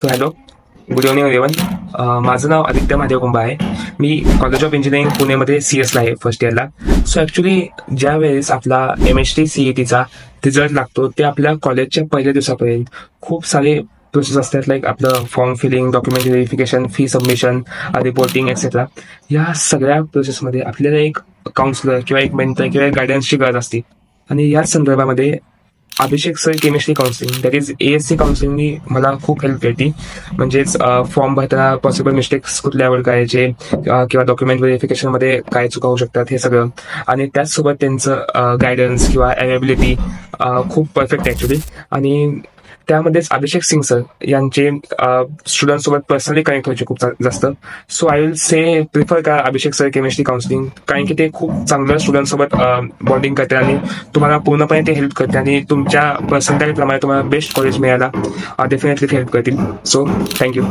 So hello, good evening everyone. माझं नाव आदित्य महादेव कुंभा आहे. मी college of engineering पुणेमध्ये CS ला आहे फर्स्ट इयरला. सो ॲक्च्युली ज्या वेळेस आपला MHT CETचा रिझल्ट लागतो ते आपल्या कॉलेजच्या पहिल्या दिवसापर्यंत खूप सारे प्रोसेस असतात, लाईक आपलं form filling, document verification, fee submission, reporting etcetera. या सगळ्या प्रोसेसमध्ये आपल्याला एक काउन्सिलर किंवा एक मेंटर किंवा एक गायडन्सची गरज असते. आणि याच संदर्भामध्ये Abhishek sir chemistry counselling, that is ASC काउन्सिलिंगनी मला खूप हेल्प केली. म्हणजेच फॉर्म भरताना पॉसिबल मिस्टेक्स कुठल्यावर करायचे किंवा डॉक्युमेंट व्हेरिफिकेशनमध्ये काय चुका होऊ शकतात हे सगळं. आणि त्याचसोबत त्यांचं गायडन्स किंवा अवेलेबिलिटी खूप परफेक्ट ॲक्च्युली. आणि त्यामध्येच अभिषेक सिंग सर यांचे स्टुडंटसोबत पर्सनली कनेक्ट व्हायचे खूप जास्त. So I will say prefer करा अभिषेक सर केमिस्ट्री काउन्सिलिंग, कारण की ते खूप चांगलं स्टुडंटसोबत बॉन्डिंग करते आणि तुम्हाला पूर्णपणे ते हेल्प करते आणि तुमच्या पर्सेंटाईलप्रमाणे तुम्हाला बेस्ट कॉलेज मिळायला डेफिनेटली हेल्प करतील. So thank you.